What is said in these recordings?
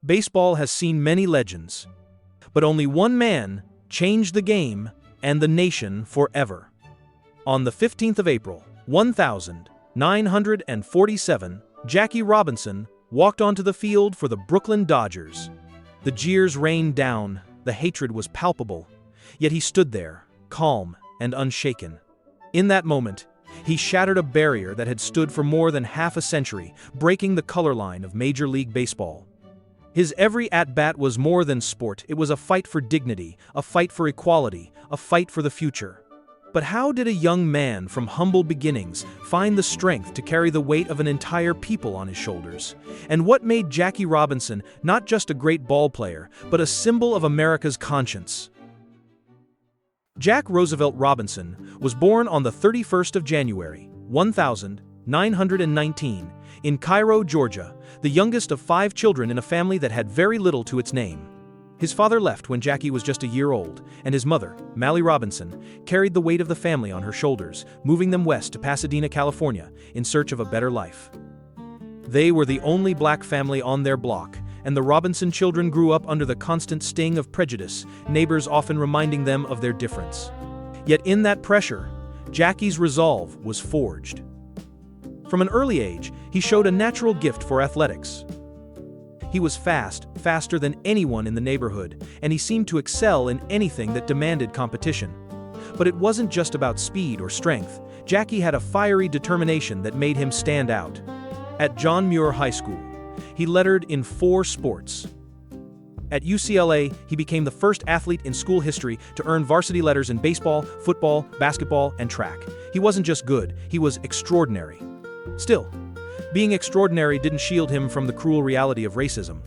Baseball has seen many legends, but only one man changed the game and the nation forever. On the 15th of April, 1947, Jackie Robinson walked onto the field for the Brooklyn Dodgers. The jeers rained down, the hatred was palpable, yet he stood there, calm and unshaken. In that moment, he shattered a barrier that had stood for more than half a century, breaking the color line of Major League Baseball. His every at-bat was more than sport. It was a fight for dignity, a fight for equality, a fight for the future. But how did a young man from humble beginnings find the strength to carry the weight of an entire people on his shoulders? And what made Jackie Robinson not just a great ball player, but a symbol of America's conscience? Jack Roosevelt Robinson was born on the 31st of January, 1919, in Cairo, Georgia, the youngest of 5 children in a family that had very little to its name. His father left when Jackie was just a year old, and his mother, Mallie Robinson, carried the weight of the family on her shoulders, moving them west to Pasadena, California, in search of a better life. They were the only black family on their block, and the Robinson children grew up under the constant sting of prejudice, neighbors often reminding them of their difference. Yet in that pressure, Jackie's resolve was forged. From an early age, he showed a natural gift for athletics. He was faster than anyone in the neighborhood, and he seemed to excel in anything that demanded competition. But it wasn't just about speed or strength. Jackie had a fiery determination that made him stand out. At John Muir High School, he lettered in 4 sports. At UCLA, he became the first athlete in school history to earn varsity letters in baseball, football, basketball, and track. He wasn't just good, he was extraordinary. Still, being extraordinary didn't shield him from the cruel reality of racism.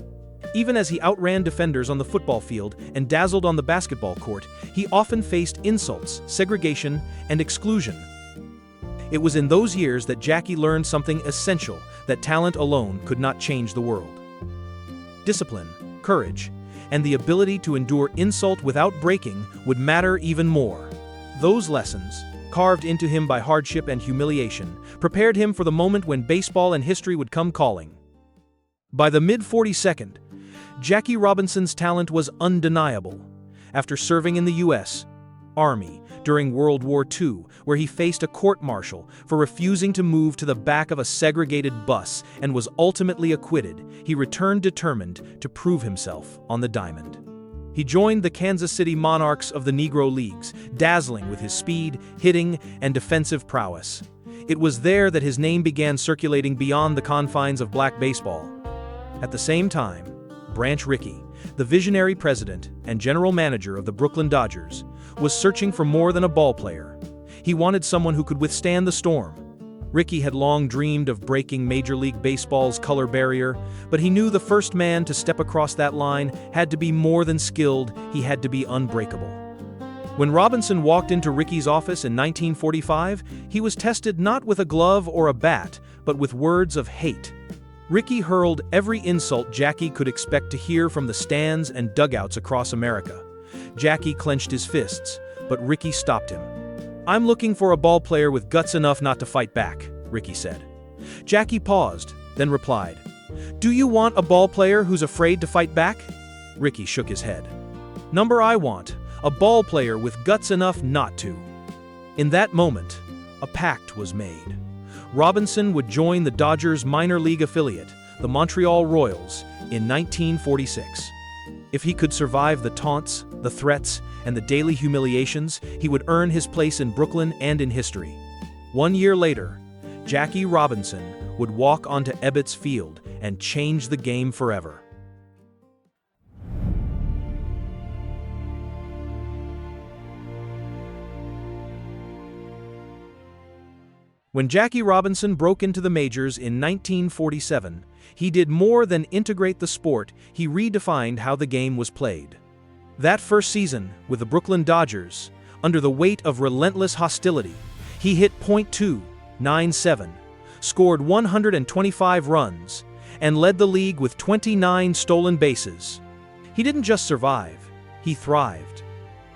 Even as he outran defenders on the football field and dazzled on the basketball court, he often faced insults, segregation, and exclusion. It was in those years that Jackie learned something essential, that talent alone could not change the world. Discipline, courage, and the ability to endure insult without breaking would matter even more. Those lessons, carved into him by hardship and humiliation, prepared him for the moment when baseball and history would come calling. By the mid-42nd, Jackie Robinson's talent was undeniable. After serving in the U.S. Army during World War II, where he faced a court-martial for refusing to move to the back of a segregated bus and was ultimately acquitted, he returned determined to prove himself on the diamond. He joined the Kansas City Monarchs of the Negro Leagues, dazzling with his speed, hitting, and defensive prowess. It was there that his name began circulating beyond the confines of black baseball. At the same time, Branch Rickey, the visionary president and general manager of the Brooklyn Dodgers, was searching for more than a ball player. He wanted someone who could withstand the storm. Rickey had long dreamed of breaking Major League Baseball's color barrier, but he knew the first man to step across that line had to be more than skilled, he had to be unbreakable. When Robinson walked into Rickey's office in 1945, he was tested not with a glove or a bat, but with words of hate. Rickey hurled every insult Jackie could expect to hear from the stands and dugouts across America. Jackie clenched his fists, but Rickey stopped him. "I'm looking for a ball player with guts enough not to fight back," Rickey said. Jackie paused, then replied, "Do you want a ball player who's afraid to fight back?" Rickey shook his head. "Number I want, a ball player with guts enough not to." In that moment, a pact was made. Robinson would join the Dodgers' minor league affiliate, the Montreal Royals, in 1946. If he could survive the taunts, the threats, and the daily humiliations, he would earn his place in Brooklyn and in history. 1 year later, Jackie Robinson would walk onto Ebbets Field and change the game forever. When Jackie Robinson broke into the majors in 1947, he did more than integrate the sport, he redefined how the game was played. That first season, with the Brooklyn Dodgers, under the weight of relentless hostility, he hit .297, scored 125 runs, and led the league with 29 stolen bases. He didn't just survive, he thrived.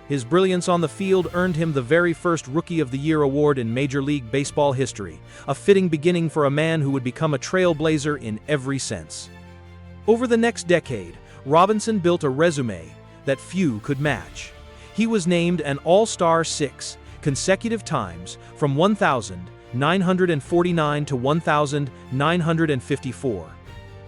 His brilliance on the field earned him the very first Rookie of the Year award in Major League Baseball history, a fitting beginning for a man who would become a trailblazer in every sense. Over the next decade, Robinson built a resume that few could match. He was named an All-Star 6 consecutive times, from 1,949 to 1,954.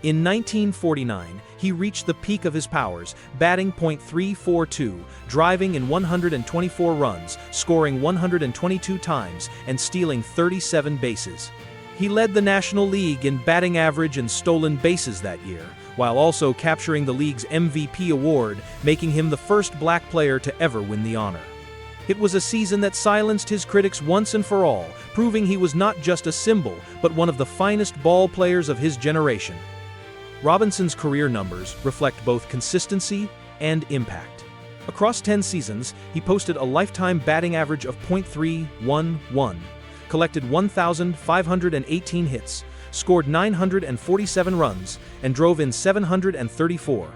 In 1949, he reached the peak of his powers, batting .342, driving in 124 runs, scoring 122 times, and stealing 37 bases. He led the National League in batting average and stolen bases that year, while also capturing the league's MVP award, making him the first black player to ever win the honor. It was a season that silenced his critics once and for all, proving he was not just a symbol, but one of the finest ball players of his generation. Robinson's career numbers reflect both consistency and impact. Across 10 seasons, he posted a lifetime batting average of .311, collected 1,518 hits, scored 947 runs, and drove in 734.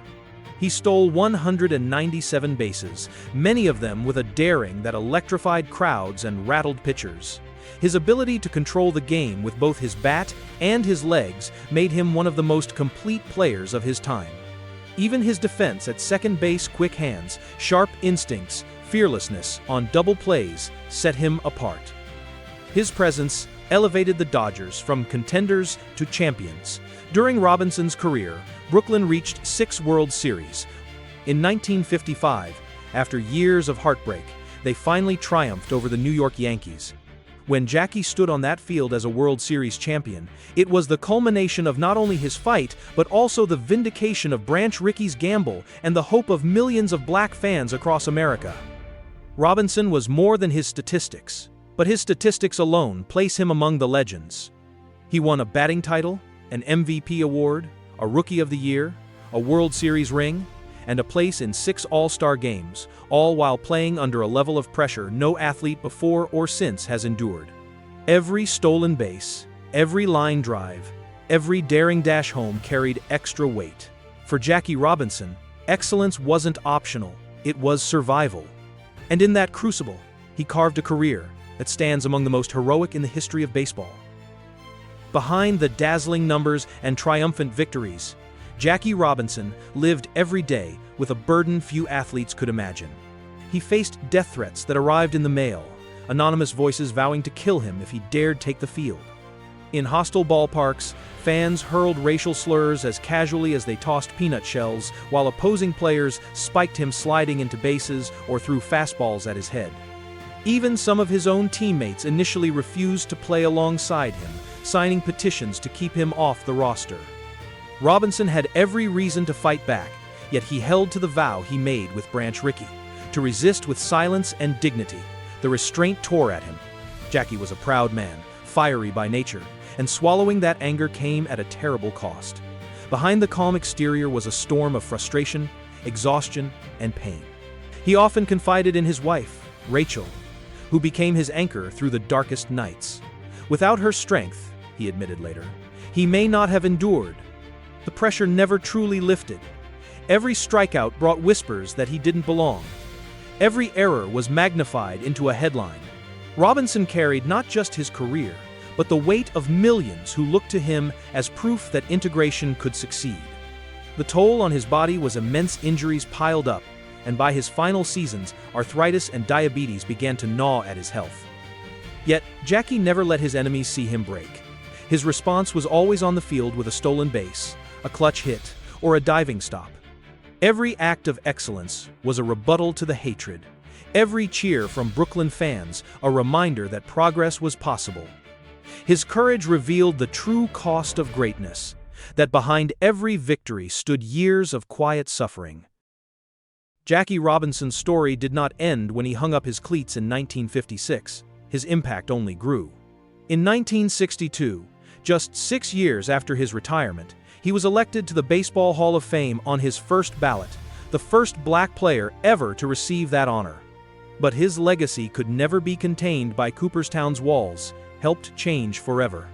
He stole 197 bases, many of them with a daring that electrified crowds and rattled pitchers. His ability to control the game with both his bat and his legs made him one of the most complete players of his time. Even his defense at second base, quick hands, sharp instincts, fearlessness on double plays set him apart. His presence elevated the Dodgers from contenders to champions. During Robinson's career, Brooklyn reached 6 World Series. In 1955, after years of heartbreak, they finally triumphed over the New York Yankees. When Jackie stood on that field as a World Series champion, it was the culmination of not only his fight, but also the vindication of Branch Rickey's gamble and the hope of millions of black fans across America. Robinson was more than his statistics, but his statistics alone place him among the legends. He won a batting title, an MVP award, a Rookie of the Year, a World Series ring, and a place in 6 All-Star games, all while playing under a level of pressure no athlete before or since has endured. Every stolen base, every line drive, every daring dash home carried extra weight. For Jackie Robinson, excellence wasn't optional, it was survival. And in that crucible, he carved a career that stands among the most heroic in the history of baseball. Behind the dazzling numbers and triumphant victories, Jackie Robinson lived every day with a burden few athletes could imagine. He faced death threats that arrived in the mail, anonymous voices vowing to kill him if he dared take the field. In hostile ballparks, fans hurled racial slurs as casually as they tossed peanut shells, while opposing players spiked him sliding into bases or threw fastballs at his head. Even some of his own teammates initially refused to play alongside him, signing petitions to keep him off the roster. Robinson had every reason to fight back, yet he held to the vow he made with Branch Rickey, to resist with silence and dignity. The restraint tore at him. Jackie was a proud man, fiery by nature, and swallowing that anger came at a terrible cost. Behind the calm exterior was a storm of frustration, exhaustion, and pain. He often confided in his wife, Rachel, who became his anchor through the darkest nights. Without her strength, he admitted later, he may not have endured. The pressure never truly lifted. Every strikeout brought whispers that he didn't belong. Every error was magnified into a headline. Robinson carried not just his career, but the weight of millions who looked to him as proof that integration could succeed. The toll on his body was immense, injuries piled up, and by his final seasons, arthritis and diabetes began to gnaw at his health. Yet, Jackie never let his enemies see him break. His response was always on the field with a stolen base, a clutch hit, or a diving stop. Every act of excellence was a rebuttal to the hatred. Every cheer from Brooklyn fans, a reminder that progress was possible. His courage revealed the true cost of greatness, that behind every victory stood years of quiet suffering. Jackie Robinson's story did not end when he hung up his cleats in 1956. His impact only grew. In 1962, just 6 years after his retirement, he was elected to the Baseball Hall of Fame on his first ballot, the first black player ever to receive that honor. But his legacy could never be contained by Cooperstown's walls, helped change forever.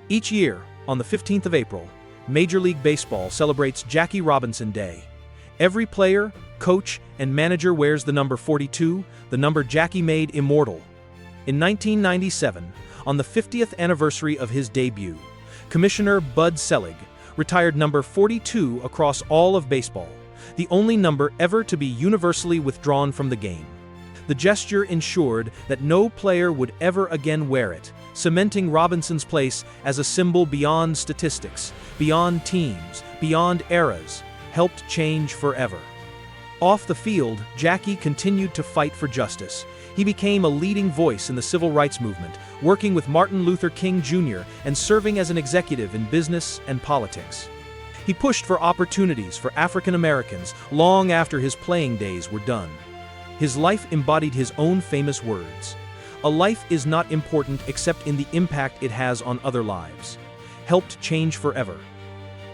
Each year, on the 15th of April, Major League Baseball celebrates Jackie Robinson Day. Every player, coach, and manager wears the number 42, the number Jackie made immortal. In 1997, on the 50th anniversary of his debut, Commissioner Bud Selig retired number 42 across all of baseball, the only number ever to be universally withdrawn from the game. The gesture ensured that no player would ever again wear it, cementing Robinson's place as a symbol beyond statistics, beyond teams, beyond eras, helped change forever. Off the field, Jackie continued to fight for justice. He became a leading voice in the civil rights movement, working with Martin Luther King Jr. and serving as an executive in business and politics. He pushed for opportunities for African Americans long after his playing days were done. His life embodied his own famous words: "A life is not important except in the impact it has on other lives," helped change forever.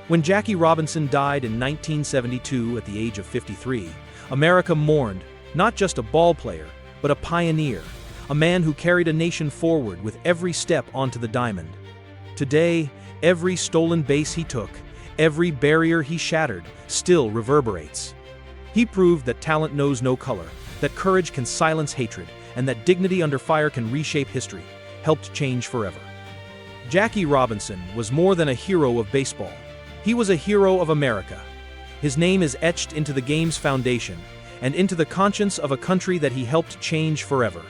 When Jackie Robinson died in 1972 at the age of 53, America mourned not just a ball player, but a pioneer, a man who carried a nation forward with every step onto the diamond. Today, every stolen base he took, every barrier he shattered, still reverberates. He proved that talent knows no color, that courage can silence hatred, and that dignity under fire can reshape history, helped change forever. Jackie Robinson was more than a hero of baseball. He was a hero of America. His name is etched into the game's foundation and into the conscience of a country that he helped change forever.